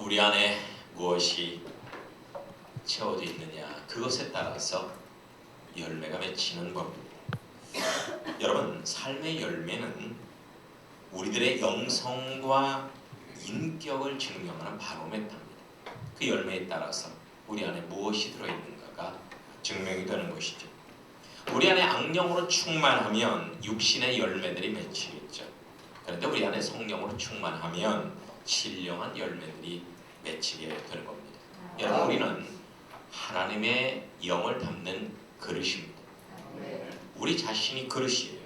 우리 안에 무엇이 채워져 있느냐, 그것에 따라서 열매가 맺히는 겁니다. 여러분, 삶의 열매는 우리들의 영성과 인격을 증명하는 바로메터입니다. 그 열매에 따라서 우리 안에 무엇이 들어있는가가 증명이 되는 것이죠. 우리 안에 악령으로 충만하면 육신의 열매들이 맺히겠죠. 그런데 우리 안에 성령으로 충만하면 신령한 열매들이 맺히게 되는 겁니다. 여러분, 우리는 하나님의 영을 담는 그릇입니다. 우리 자신이 그릇이에요.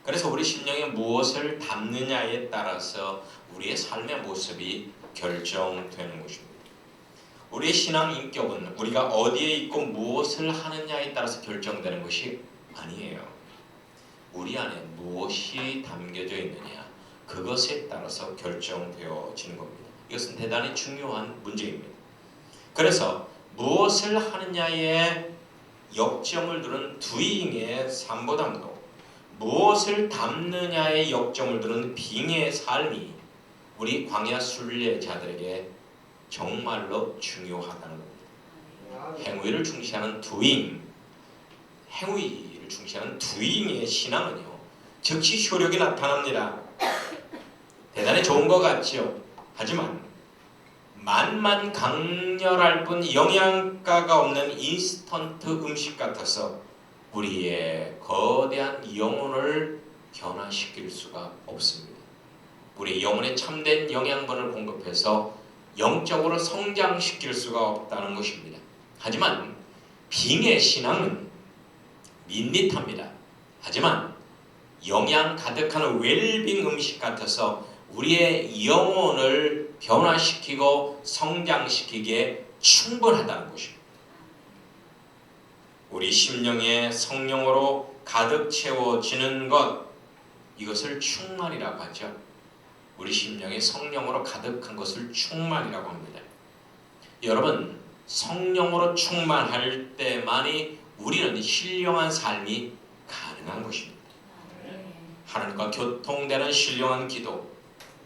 그래서 우리 심령에 무엇을 담느냐에 따라서 우리의 삶의 모습이 결정되는 것입니다. 우리의 신앙 인격은 우리가 어디에 있고 무엇을 하느냐에 따라서 결정되는 것이 아니에요. 우리 안에 무엇이 담겨져 있느냐, 그것에 따라서 결정되어지는 겁니다. 이것은 대단히 중요한 문제입니다. 그래서 무엇을 하느냐에 역점을 두는 doing의 삶보다도 무엇을 담느냐에 역점을 두는 being의 삶이 우리 광야 순례자들에게 정말로 중요하다는 겁니다. 행위를 중시하는 doing, 행위를 중시하는 doing의 신앙은요, 즉시 효력이 나타납니다. 대단히 좋은 것 같죠. 하지만 만만 강렬할 뿐 영양가가 없는 인스턴트 음식 같아서 우리의 거대한 영혼을 변화시킬 수가 없습니다. 우리 영혼에 참된 영양분을 공급해서 영적으로 성장시킬 수가 없다는 것입니다. 하지만 빙의 신앙은 밋밋합니다. 하지만 영양 가득한 웰빙 음식 같아서 우리의 영혼을 변화시키고 성장시키기에 충분하다는 것입니다. 우리 심령에 성령으로 가득 채워지는 것, 이것을 충만이라고 하죠. 우리 심령에 성령으로 가득한 것을 충만이라고 합니다. 여러분, 성령으로 충만할 때만이 우리는 신령한 삶이 가능한 것입니다. 하나님과 교통되는 신령한 기도,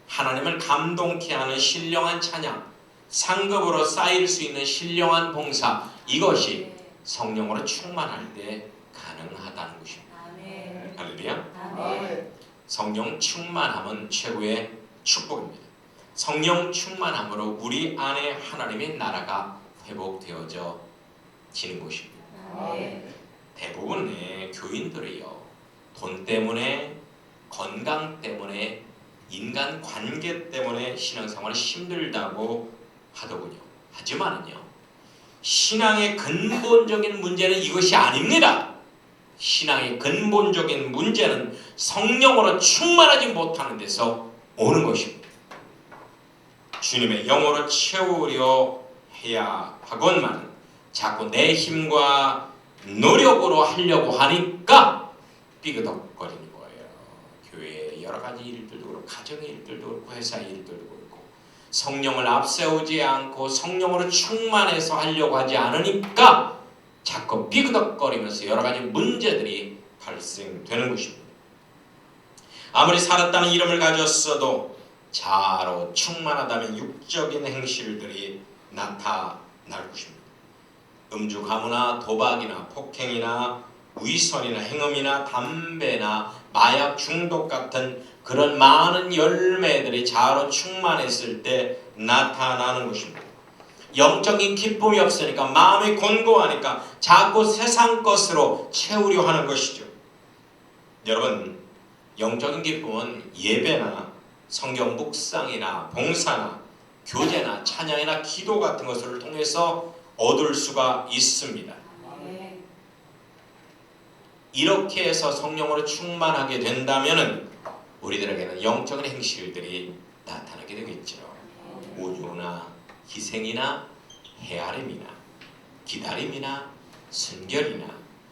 하나님을 감동케 하는 신령한 찬양, 상급으로 쌓일 수 있는 신령한 봉사, 이것이 성령으로 충만할 때 가능하다는 것입니다. 할렐루야. 성령 충만함은 최고의 축복입니다. 성령 충만함으로 우리 안에 하나님의 나라가 회복되어져 지는 것입니다. 대부분의 교인들이요, 돈 때문에, 건강 때문에, 인간 관계 때문에 신앙생활이 힘들다고 하더군요. 하지만은요, 신앙의 근본적인 문제는 이것이 아닙니다. 신앙의 근본적인 문제는 성령으로 충만하지 못하는 데서 오는 것입니다. 주님의 영으로 채우려 해야 하건만 자꾸 내 힘과 노력으로 하려고 하니까 삐그덕거리는 거예요. 교회의 여러 가지 일들도 그렇고, 가정의 일들도 그렇고, 회사의 일들도 그렇고, 성령을 앞세우지 않고 성령으로 충만해서 하려고 하지 않으니까 자꾸 삐그덕거리면서 여러 가지 문제들이 발생되는 것입니다. 아무리 살았다는 이름을 가졌어도 자아로 충만하다면 육적인 행실들이 나타날 것입니다. 음주 가무나 도박이나 폭행이나 위선이나 행음이나 담배나 마약 중독 같은 그런 많은 열매들이 자아로 충만했을 때 나타나는 것입니다. 영적인 기쁨이 없으니까, 마음이 곤고하니까 자꾸 세상 것으로 채우려 하는 것이죠. 여러분, 영적인 기쁨은 예배나 성경 묵상이나 봉사나 교제나 찬양이나 기도 같은 것을 통해서 얻을 수가 있습니다. 이렇게 해서 성령으로 충만하게 된다면 우리들에게는 영적인 행실들이 나타나게 되겠죠. 온유나 희생이나 헤아림이나 기다림이나 순결이나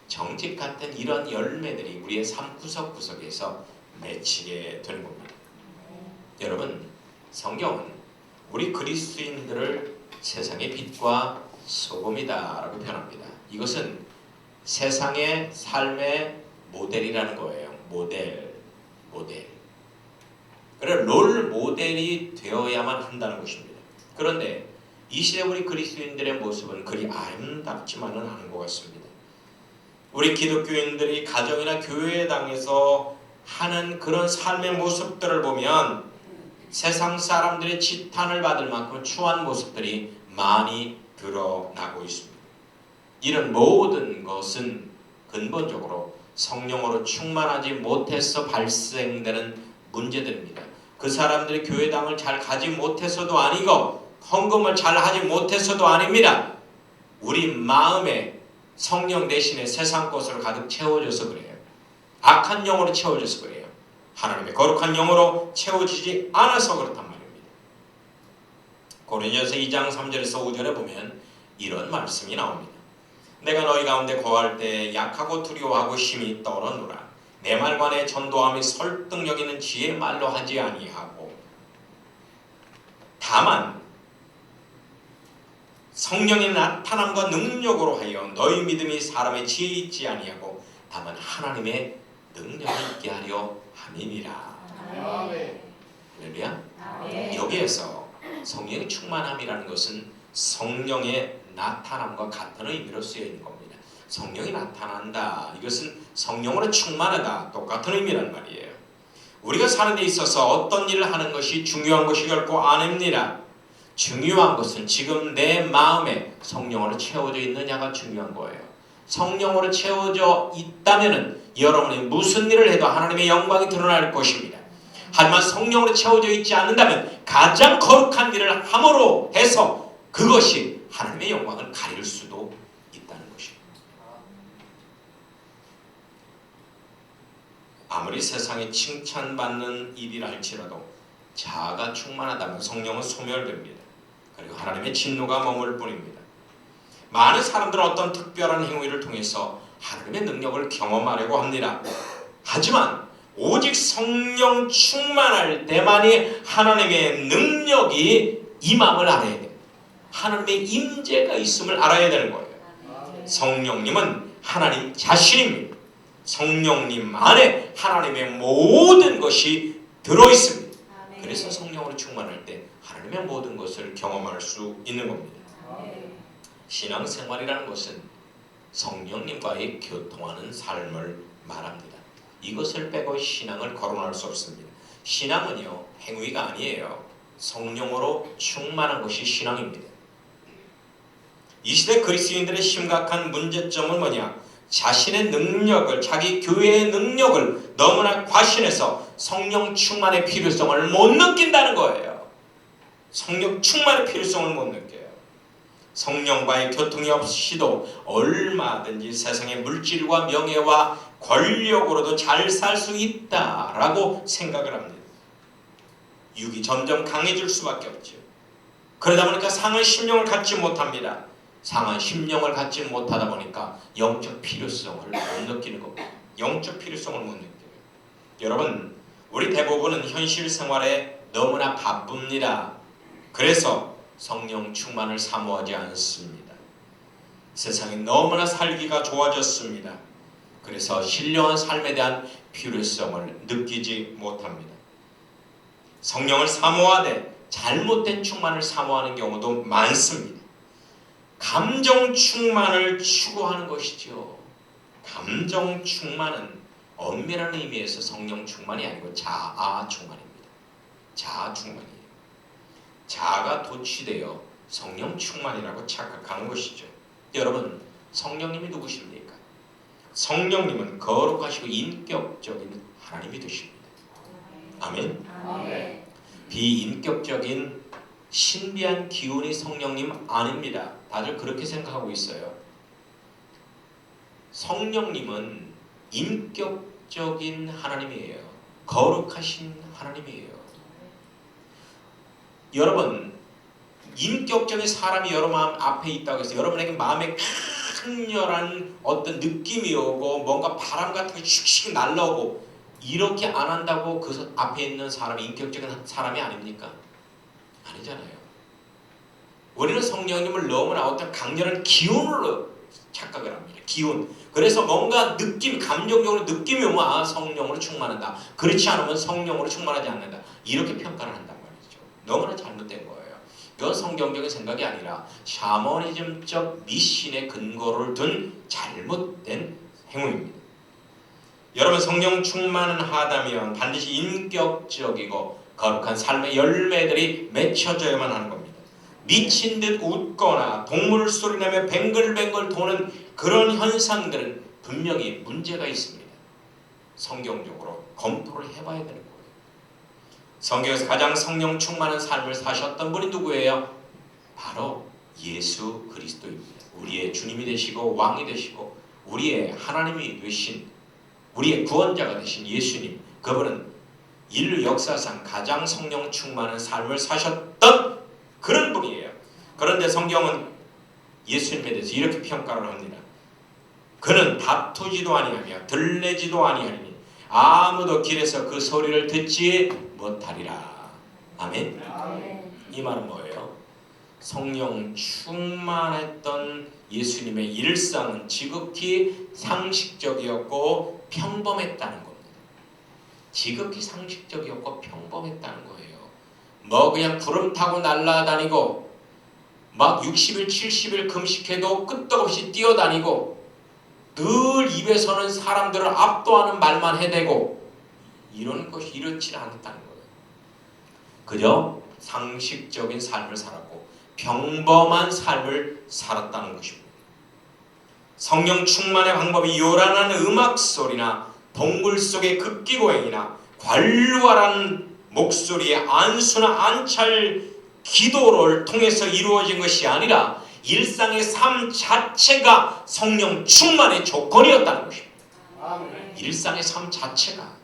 정직 같은 이런 열매들이 우리의 삶 구석구석에서 맺히게 되는 겁니다. 여러분, 성경은 우리 그리스도인들을 세상의 빛과 소금이다라고 표현합니다. 이것은 세상의 삶의 모델이라는 거예요. 모델. 그래, 롤 모델이 되어야만 한다는 것입니다. 그런데 이 시대 우리 그리스도인들의 모습은 그리 아름답지만은 않은 것 같습니다. 우리 기독교인들이 가정이나 교회당에서 하는 그런 삶의 모습들을 보면 세상 사람들의 지탄을 받을 만큼 추한 모습들이 많이 드러나고 있습니다. 이런 모든 것은 근본적으로 성령으로 충만하지 못해서 발생되는 문제들입니다. 그 사람들이 교회당을 잘 가지 못해서도 아니고 헌금을 잘 하지 못해서도 아닙니다. 우리 마음에 성령 대신에 세상 것으로 가득 채워져서 그래요. 악한 영으로 채워져서 그래요. 하나님의 거룩한 영으로 채워지지 않아서 그렇단 말입니다. 고린도전서 2장 3절에서 5절에 보면 이런 말씀이 나옵니다. 내가 너희 가운데 거할 때 약하고 두려워하고 심히 떨어노라. 내 말과 내 전도함이 설득력 있는 지혜의 말로 하지 아니하고 다만 성령의 나타남과 능력으로 하여 너희 믿음이 사람의 지혜에 있지 아니하고 다만 하나님의 능력이 있게 하려 함이니라. 할렐루야. 여기에서 성령의 충만함이라는 것은 성령의 나타남과 같은 의미로 쓰여 있는 겁니다. 성령이 나타난다. 이것은 성령으로 충만하다. 똑같은 의미란 말이에요. 우리가 사는 데 있어서 어떤 일을 하는 것이 중요한 것이 결코 아닙니다. 중요한 것은 지금 내 마음에 성령으로 채워져 있느냐가 중요한 거예요. 성령으로 채워져 있다면 여러분이 무슨 일을 해도 하나님의 영광이 드러날 것입니다. 하지만 성령으로 채워져 있지 않는다면 가장 거룩한 일을 함으로 해서 그것이 하나님의 영광을 가릴 수도 있다는 것입니다. 아무리 세상에 칭찬받는 일이랄지라도 자아가 충만하다면 성령은 소멸됩니다. 그리고 하나님의 진노가 머물 뿐입니다. 많은 사람들은 어떤 특별한 행위를 통해서 하나님의 능력을 경험하려고 합니다. 하지만 오직 성령 충만할 때만이 하나님의 능력이 임함을 알아야 돼요. 하나님의 임재가 있음을 알아야 되는 거예요. 성령님은 하나님 자신입니다. 성령님 안에 하나님의 모든 것이 들어있습니다. 그래서 성령으로 충만할 때 하나님의 모든 것을 경험할 수 있는 겁니다. 신앙생활이라는 것은 성령님과의 교통하는 삶을 말합니다. 이것을 빼고 신앙을 거론할 수 없습니다. 신앙은요, 행위가 아니에요. 성령으로 충만한 것이 신앙입니다. 이 시대 그리스도인들의 심각한 문제점은 뭐냐? 자신의 능력을, 자기 교회의 능력을 너무나 과신해서 성령 충만의 필요성을 못 느낀다는 거예요. 성령 충만의 필요성을 못 느껴요. 성령과의 교통이 없이도 얼마든지 세상의 물질과 명예와 권력으로도 잘 살 수 있다라고 생각을 합니다. 육이 점점 강해질 수밖에 없죠. 그러다 보니까 상한 심령을 갖지 못합니다. 상한 심령을 갖지 못하다 보니까 영적 필요성을 못 느끼는 겁니다. 영적 필요성을 못 느껴요. 여러분, 우리 대부분은 현실 생활에 너무나 바쁩니다. 그래서 성령 충만을 사모하지 않습니다. 세상이 너무나 살기가 좋아졌습니다. 그래서 신령한 삶에 대한 필요성을 느끼지 못합니다. 성령을 사모하되 잘못된 충만을 사모하는 경우도 많습니다. 감정 충만을 추구하는 것이죠. 감정 충만은 엄밀한 의미에서 성령 충만이 아니고 자아 충만입니다. 자아 충만이에요. 자아가 도취되어 성령 충만이라고 착각하는 것이죠. 여러분, 성령님이 누구십니까? 성령님은 거룩하시고 인격적인 하나님이 되십니다. 아멘. 아멘. 비인격적인 신비한 기운이 성령님 아닙니다. 다들 그렇게 생각하고 있어요. 성령님은 인격적인 하나님이에요. 거룩하신 하나님이에요. 여러분, 인격적인 사람이 여러분 앞에 있다고 해서 여러분에게 마음에 강렬한 어떤 느낌이 오고 뭔가 바람 같은 게 슉슉 날라오고 이렇게 안 한다고 그 앞에 있는 사람이 인격적인 사람이 아닙니까? 아니잖아요. 우리는 성령님을 너무나 어떤 강렬한 기운으로 착각을 합니다. 기운. 그래서 뭔가 느낌, 감정적으로 느낌이 오면 성령으로 충만한다. 그렇지 않으면 성령으로 충만하지 않는다. 이렇게 평가를 한단 말이죠. 너무나 잘못된 거예요. 이건 성경적인 생각이 아니라 샤머니즘적 미신의 근거를 둔 잘못된 행위입니다. 여러분, 성령 충만하다면 반드시 인격적이고 거룩한 삶의 열매들이 맺혀져야만 하는 겁니다. 미친 듯 웃거나 동물 소리내며 뱅글뱅글 도는 그런 현상들은 분명히 문제가 있습니다. 성경적으로 검토를 해봐야 되는 거예요. 성경에서 가장 성령 충만한 삶을 사셨던 분이 누구예요? 바로 예수 그리스도입니다. 우리의 주님이 되시고 왕이 되시고 우리의 하나님이 되신, 우리의 구원자가 되신 예수님, 그분은 인류 역사상 가장 성령 충만한 삶을 사셨던 그런 분이에요. 그런데 성경은 예수님에 대해서 이렇게 평가를 합니다. 그는 다투지도 아니하며 들레지도 아니하니 아무도 길에서 그 소리를 듣지 못하리라. 아멘. 이 말은 뭐예요? 성령 충만했던 예수님의 일상은 지극히 상식적이었고 평범했다는 겁니다. 지극히 상식적이었고 평범했다는 거예요. 뭐 그냥 구름 타고 날아다니고 막 60일 70일 금식해도 끄떡없이 뛰어다니고 늘 입에서는 사람들을 압도하는 말만 해대고 이런 것이 이렇지 않았다는 거예요. 그저 상식적인 삶을 살았고 평범한 삶을 살았다는 것입니다. 성령 충만의 방법이 요란한 음악 소리나 동굴 속의 극기고행이나 관루하라는 목소리의 안수나 안찰 기도를 통해서 이루어진 것이 아니라 일상의 삶 자체가 성령 충만의 조건이었다는 것입니다. 일상의 삶 자체가.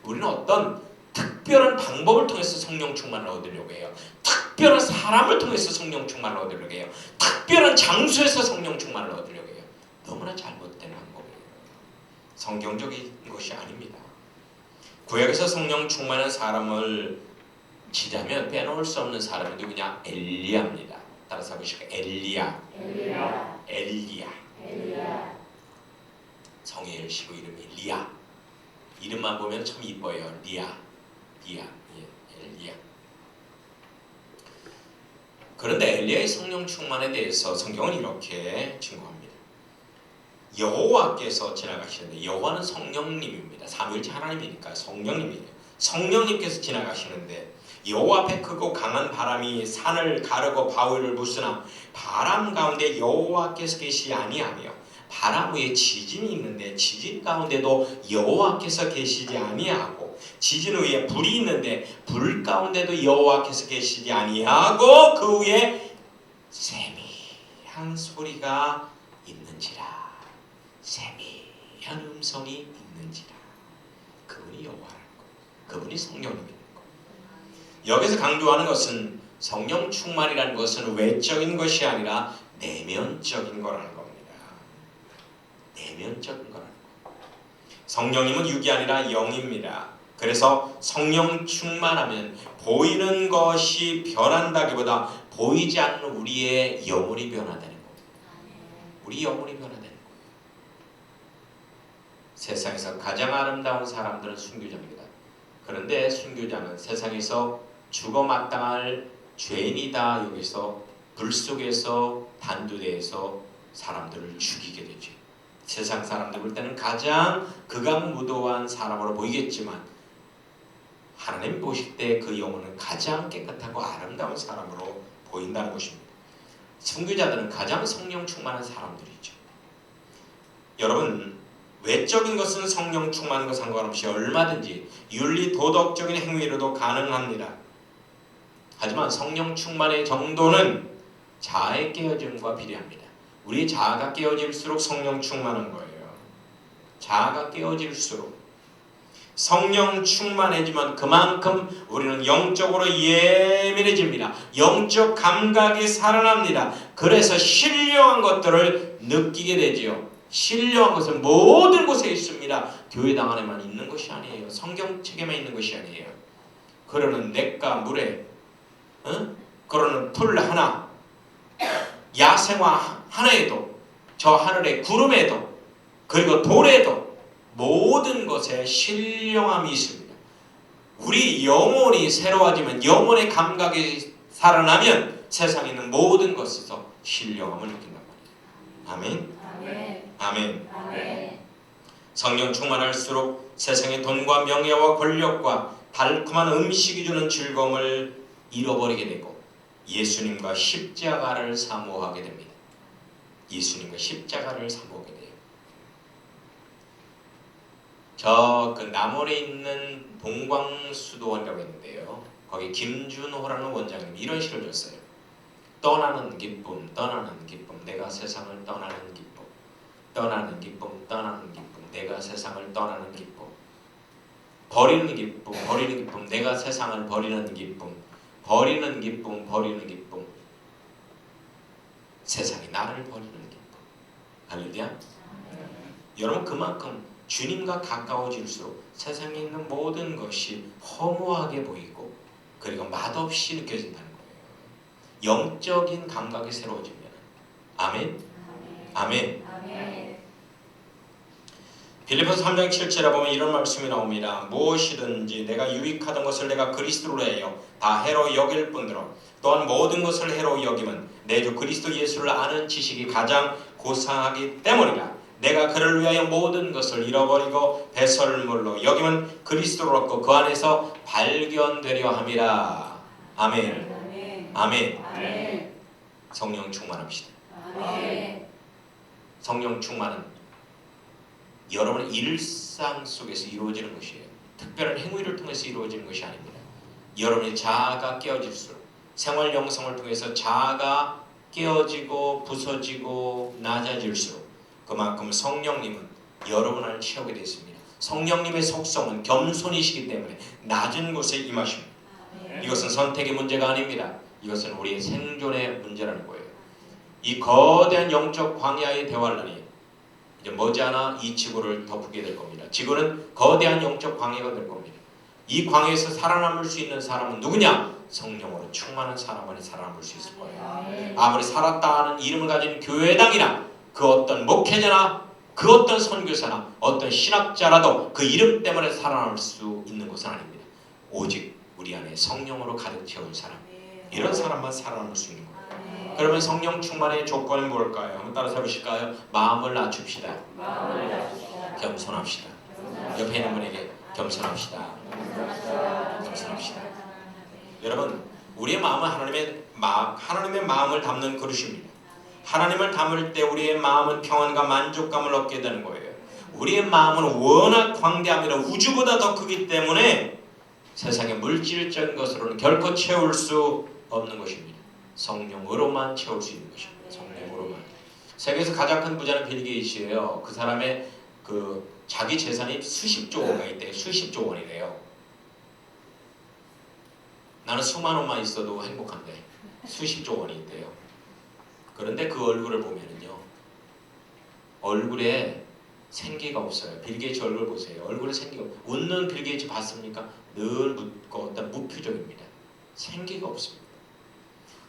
우리는 어떤 특별한 방법을 통해서 성령 충만을 얻으려고 해요. 특별한 사람을 통해서 성령 충만을 얻으려고 해요. 특별한 장소에서 성령 충만을 얻으려고 해요. 너무나 잘못된 방법이에요. 성경적인 것이 아닙니다. 구약에서 성령 충만한 사람을 치자면 빼놓을 수 없는 사람이 누구냐? 엘리야입니다. 따라서 하시고 엘리야. 성의 엘시고 이름이 리야. 이름만 보면 참 이뻐요. 리야. 엘리야. 그런데 엘리야의 성령 충만에 대해서 성경은 이렇게 증거합니다. 여호와께서 지나가시는데, 여호와는 성령님입니다. 삼위일체 하나님이니까 성령님이에요. 성령님께서 지나가시는데 여호와 앞에 크고 강한 바람이 산을 가르고 바위를 부수나 바람 가운데 여호와께서 계시지 아니하며 바람 위에 지진이 있는데 지진 가운데도 여호와께서 계시지 아니하고 지진 위에 불이 있는데 불 가운데도 여호와께서 계시지 아니하고 그 위에 세미한 소리가 있는지라. 세미한 음성이 있는지라. 그분이 여호와라는 것. 그분이 성령님이라는 것. 여기서 강조하는 것은 성령 충만이라는 것은 외적인 것이 아니라 내면적인 거라는 겁니다. 내면적인 거라는 것. 성령님은 육이 아니라 영입니다. 그래서 성령 충만하면 보이는 것이 변한다기보다 보이지 않는 우리의 영혼이 변화되는 겁니다. 우리 영혼이 변화되는 거예요. 세상에서 가장 아름다운 사람들은 순교자입니다. 그런데 순교자는 세상에서 죽어 마땅할 죄인이다. 여기서 불 속에서 단두대에서 사람들을 죽이게 되죠. 세상 사람들 볼 때는 가장 극악무도한 사람으로 보이겠지만 하나님 보실 때 그 영혼은 가장 깨끗하고 아름다운 사람으로 보인다는 것입니다. 순교자들은 가장 성령 충만한 사람들이죠. 여러분, 외적인 것은 성령 충만과 상관없이 얼마든지 윤리 도덕적인 행위로도 가능합니다. 하지만 성령 충만의 정도는 자아의 깨어짐과 비례합니다. 우리 자아가 깨어질수록 성령 충만한 거예요. 자아가 깨어질수록 성령 충만해지면 그만큼 우리는 영적으로 예민해집니다. 영적 감각이 살아납니다. 그래서 신령한 것들을 느끼게 되지요. 신령한 것은 모든 곳에 있습니다. 교회당 안에만 있는 것이 아니에요. 성경책에만 있는 것이 아니에요. 그러는 냇가 물에 그러는 풀 하나, 야생화 하나에도, 저 하늘의 구름에도, 그리고 돌에도 모든 것에 신령함이 있습니다. 우리 영혼이 새로워지면, 영혼의 감각이 살아나면 세상에 있는 모든 것에서 신령함을 느낀단 말이에요. 아멘. 아멘. 아멘. 아멘. 성령 충만할수록 세상의 돈과 명예와 권력과 달콤한 음식이 주는 즐거움을 잃어버리게 되고 예수님과 십자가를 사모하게 됩니다. 예수님과 십자가를 사모하게 돼요. 저 그 남원에 있는 동광수도원이라고 있는데요. 거기 김준호라는 원장님이 이런 시를 줬어요. 떠나는 기쁨, 떠나는 기쁨, 내가 세상을 떠나는 기쁨, 떠나는 기쁨, 떠나는 기쁨, 내가 세상을 떠나는 기쁨, 버리는 기쁨, 버리는 기쁨, 내가 세상을 버리는 기쁨, 버리는 기쁨, 버리는 기쁨, 세상이 나를 버리는 기쁨. 할렐루야. 여러분, 그만큼 주님과 가까워질수록 세상에 있는 모든 것이 허무하게 보이고 그리고 맛없이 느껴진다는 거예요. 영적인 감각이 새로워지면. 아멘. 아멘. 아멘. 빌립보서 3장 7절에 보면 이런 말씀이 나옵니다. 무엇이든지 내가 유익하던 것을 내가 그리스도로 해요 다 해로 여길 뿐더러 또한 모든 것을 해로 여김은 내 주 그리스도 예수를 아는 지식이 가장 고상하기 때문이라. 내가 그를 위하여 모든 것을 잃어버리고 배설물로 여김은 그리스도를 얻고 그 안에서 발견되려 함이라. 아멘. 아멘. 아멘. 성령 충만합시다. 아멘. 성령 충만은 여러분의 일상 속에서 이루어지는 것이에요. 특별한 행위를 통해서 이루어지는 것이 아닙니다. 여러분의 자아가 깨어질수록 생활 영성을 통해서 자아가 깨어지고 부서지고 낮아질수록 그만큼 성령님은 여러분을 채우게 되어 있습니다. 성령님의 속성은 겸손이시기 때문에 낮은 곳에 임하십니다. 이것은 선택의 문제가 아닙니다. 이것은 우리의 생존의 문제라는 거예요. 이 거대한 영적 광야의 대환란이 이제 머지않아 이 지구를 덮게 될 겁니다. 지구는 거대한 영적 광야가 될 겁니다. 이 광야에서 살아남을 수 있는 사람은 누구냐? 성령으로 충만한 사람만이 살아남을 수 있을 거예요. 아무리 살았다 하는 이름을 가진 교회당이나 그 어떤 목회자나 그 어떤 선교사나 어떤 신학자라도 그 이름 때문에 살아남을 수 있는 것은 아닙니다. 오직 우리 안에 성령으로 가득 채운 사람, 이런 사람만 살아남을 수 있는 거예요. 그러면 성령 충만의 조건은 뭘까요? 한번 따라서 해보실까요? 마음을 낮춥시다. 겸손합시다. 옆에 있는 분에게 겸손합시다. 겸손합시다. 여러분, 우리의 마음은 하나님의 마음을 담는 그릇입니다. 하나님을 담을 때 우리의 마음은 평안과 만족감을 얻게 되는 거예요. 우리의 마음은 워낙 광대합니다. 우주보다 더 크기 때문에 세상의 물질적인 것으로는 결코 채울 수 없는 것입니다. 성령으로만 채울 수 있는 것입니다. 성령으로만. 세계에서 가장 큰 부자는 빌 게이츠예요. 그 사람의 자기 재산이 수십조 원가 있대요. 수십조 원이래요. 나는 수만 원만 있어도 행복한데 수십조 원이 있대요. 그런데 그 얼굴을 보면은요, 얼굴에 생기가 없어요. 빌 게이츠 얼굴 보세요. 얼굴에 생기가 없어요. 웃는 빌 게이츠 봤습니까? 늘 묻고 어떤 무표정입니다. 생기가 없습니다.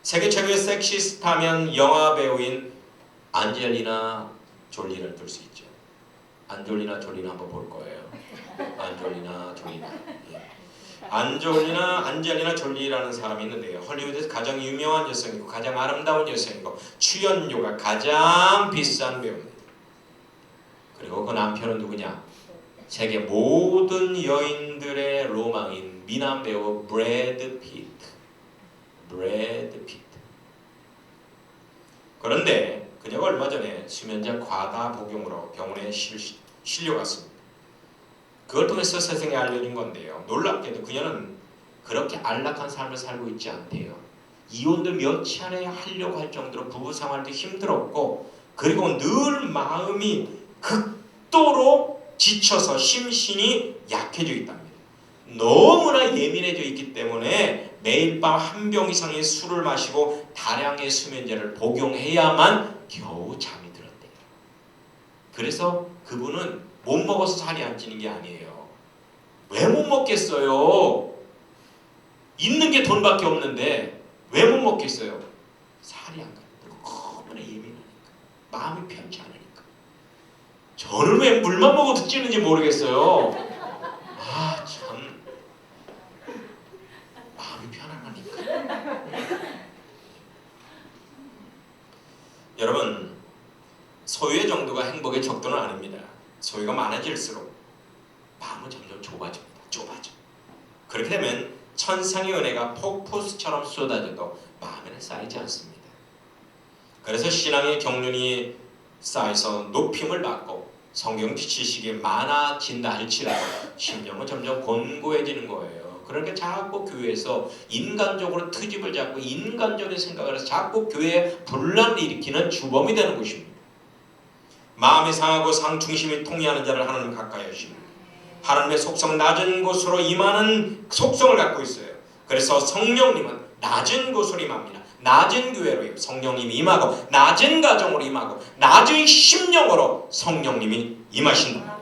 세계 최고의 섹시 스타면 영화 배우인 안젤리나 졸리를 들 수 있죠. 안젤리나 졸리나 한번 볼 거예요. 안젤리나 졸리나. 안젤리나 졸리라는 사람이 있는데요. 헐리우드에서 가장 유명한 여성이고 가장 아름다운 여성이고 출연료가 가장 비싼 배우입니다. 그리고 그 남편은 누구냐? 세계 모든 여인들의 로망인 미남 배우 브래드 피트. 그런데 그녀가 얼마 전에 수면제 과다 복용으로 병원에 실려갔습니다. 그걸 통해서 세상에 알려진 건데요. 놀랍게도 그녀는 그렇게 안락한 삶을 살고 있지 않대요. 이혼도 몇 차례 하려고 할 정도로 부부 생활도 힘들었고, 그리고 늘 마음이 극도로 지쳐서 심신이 약해져 있답니다. 너무나 예민해져 있기 때문에 매일 밤 한 병 이상의 술을 마시고 다량의 수면제를 복용해야만 겨우 잠이 들었대요. 그래서 그분은 못 먹어서 살이 안 찌는 게 아니에요. 왜 못 먹겠어요? 있는 게 돈밖에 없는데 왜 못 먹겠어요? 살이 안 가요. 너무나 예민하니까. 마음이 편치 않으니까. 저는 왜 물만 먹어도 찌는지 모르겠어요. 참 마음이 편안하니까. 소유의 정도가 행복의 적도는 아닙니다. 소유가 많아질수록 마음은 점점 좁아집니다. 좁아져. 그렇게 되면 천상의 은혜가 폭포수처럼 쏟아져도 마음에는 쌓이지 않습니다. 그래서 신앙의 경륜이 쌓여서 높임을 받고 성경 지식이 많아진다 할지라도 심령은 점점 곤고해지는 거예요. 그러니까 자꾸 교회에서 인간적으로 트집을 잡고 인간적인 생각을 해서 자꾸 교회에 분란을 일으키는 주범이 되는 것입니다. 마음이 상하고 상중심이 통해하는 자를 하나님 가까이 하십니다. 하나님의 속성 낮은 곳으로 임하는 속성을 갖고 있어요. 그래서 성령님은 낮은 곳으로 임합니다. 낮은 교회로 성령님이 임하고 낮은 가정으로 임하고 낮은 심령으로 성령님이 임하신다.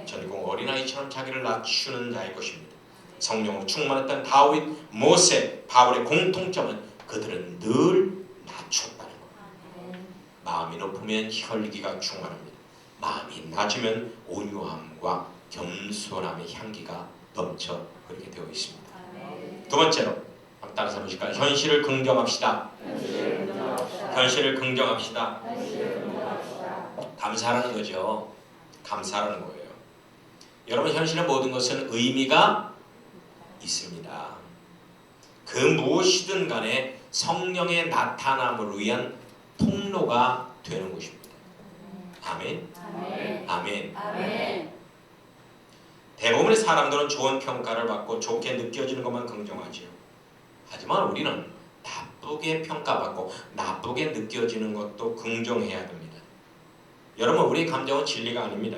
전공 어린아이처럼 자기를 낮추는 자일 것입니다. 성령으로 충만했던 다윗, 모세, 바울의 공통점은 그들은 늘 낮췄다는 거예요. 마음이 높으면 혈기가 충만합니다. 마음이 낮으면 온유함과 겸손함의 향기가 넘쳐 흐르게 되어 있습니다. 두 번째로 따라서 보실까요? 현실을 긍정합시다. 현실을 긍정합시다. 감사하라는 거죠. 감사하라는 거예요. 여러분, 현실의 모든 것은 의미가 있습니다. 그 무엇이든 간에 성령의 나타남을 위한 통로가 되는 것입니다. 아멘. 아멘. 아멘. 대부분의 사람들은 좋은 평가를 받고 좋게 느껴지는 것만 긍정하지요. 하지만 우리는 나쁘게 평가받고 나쁘게 느껴지는 것도 긍정해야 됩니다. 여러분, 우리의 감정은 진리가 아닙니다.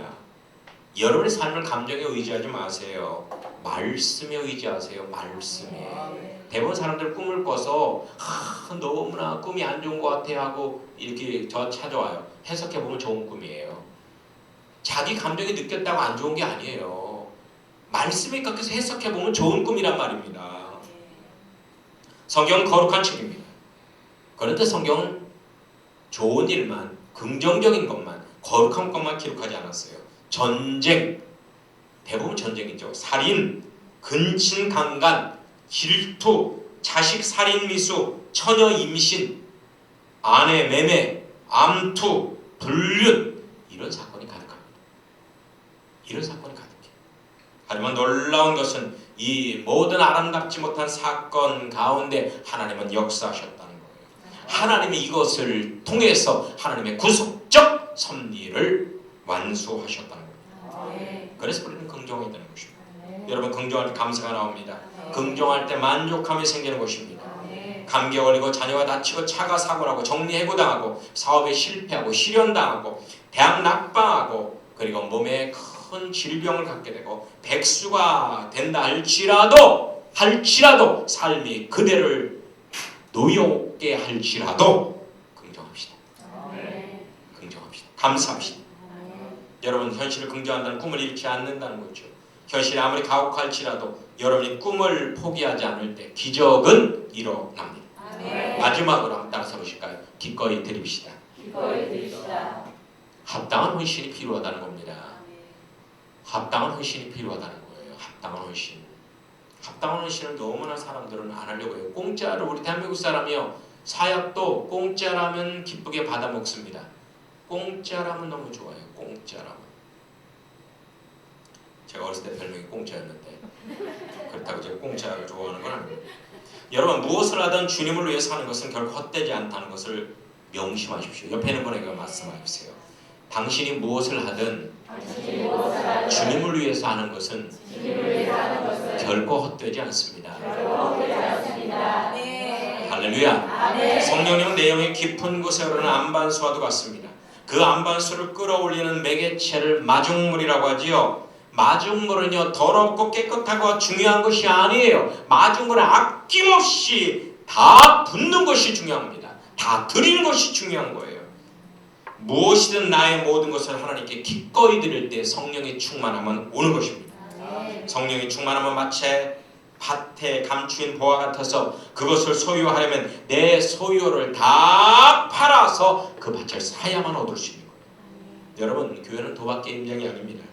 여러분의 삶을 감정에 의지하지 마세요. 말씀에 의지하세요. 말씀에. 대부분 사람들 꿈을 꿔서 너무나 꿈이 안 좋은 것 같아 하고 이렇게 저 찾아와요. 해석해보면 좋은 꿈이에요. 자기 감정이 느꼈다고 안 좋은 게 아니에요. 말씀에 깎여서 해석해보면 좋은 꿈이란 말입니다. 성경은 거룩한 책입니다. 그런데 성경은 좋은 일만, 긍정적인 것만, 거룩한 것만 기록하지 않았어요. 전쟁, 대부분 전쟁이죠. 살인, 근친 강간, 질투, 자식 살인 미수, 처녀 임신, 아내 매매, 암투, 불륜, 이런 사건이 가득합니다. 이런 사건이 가득해요. 하지만 놀라운 것은 이 모든 아름답지 못한 사건 가운데 하나님은 역사하셨다는 거예요. 하나님이 이것을 통해서 하나님의 구속적 섭리를 완수하셨다는 거예요. 그래서 우리는 긍정해야 되는 것입니다. 여러분, 긍정할 때 감사가 나옵니다. 긍정할 때 만족함이 생기는 것입니다. 감기에 걸리고 자녀가 다치고 차가 사고나고 정리해고당하고 사업에 실패하고 실현당하고 대학 낙방하고 그리고 몸에 큰 질병을 갖게 되고 백수가 된다 할지라도 삶이 그대를 노엽게 할지라도 긍정합시다. 긍정합시다. 감사합시다. 여러분, 현실을 긍정한다는 꿈을 잃지 않는다는 거죠. 현실이 아무리 가혹할지라도 여러분이 꿈을 포기하지 않을 때 기적은 일어납니다. 마지막으로 한번 따라서 보실까요? 기꺼이 드립시다. 합당한 헌신이 필요하다는 겁니다. 합당한 헌신이 필요하다는 거예요. 합당한 헌신. 합당한 헌신을 너무나 사람들은 안 하려고 해요. 공짜로 우리 대한민국 사람이요. 사약도 공짜라면 기쁘게 받아 먹습니다. 공짜라면 너무 좋아요. 공짜라면. 제가 어렸을 때 별명이 공짜였는데 그렇다고 제가 공짜를 좋아하는 건 아닙니다. 여러분, 무엇을 하든 주님을 위해서 하는 것은 결코 헛되지 않다는 것을 명심하십시오. 옆에 있는 분에게 말씀하십시오. 당신이 무엇을 하든 주님을 위해서 하는 것은 결코 헛되지 않습니다. 할렐루야. 성령님은 내용이 깊은 곳에 흐르는 안반수와도 같습니다. 그 안반수를 끌어올리는 매개체를 마중물이라고 하지요. 마중물은요, 더럽고 깨끗하고 중요한 것이 아니에요. 마중물은 아낌없이 다 붓는 것이 중요합니다. 다 드리는 것이 중요한 거예요. 무엇이든 나의 모든 것을 하나님께 기꺼이 드릴 때 성령의 충만함은 오는 것입니다. 성령의 충만함은 마치 밭에 감추인 보화 같아서 그것을 소유하려면 내 소유를 다 팔아서 그 밭을 사야만 얻을 수 있는 거예요. 여러분, 교회는 도박 게임장이 아닙니다.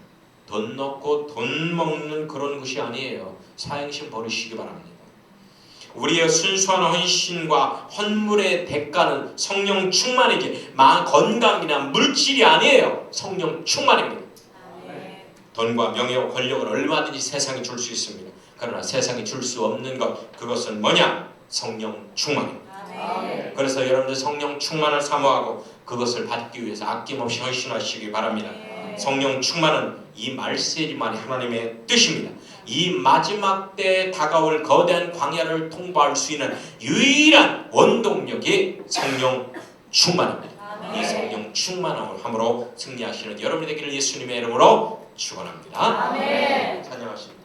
돈 넣고 돈 먹는 그런 곳이 아니에요. 사행심 버리시기 바랍니다. 우리의 순수한 헌신과 헌물의 대가는 성령 충만이지 건강이나 물질이 아니에요. 성령 충만입니다. 돈과 명예와 권력을 얼마든지 세상이 줄 수 있습니다. 그러나 세상이 줄 수 없는 것, 그것은 뭐냐? 성령 충만입니다. 그래서 여러분들 성령 충만을 사모하고 그것을 받기 위해서 아낌없이 헌신하시기 바랍니다. 성령 충만은 이 말세지만이 하나님의 뜻입니다. 이 마지막 때에 다가올 거대한 광야를 통과할 수 있는 유일한 원동력이 성령 충만입니다. 이 성령 충만함으로 승리하시는 여러분이 되기를 예수님의 이름으로 축원합니다. 찬양하십니다.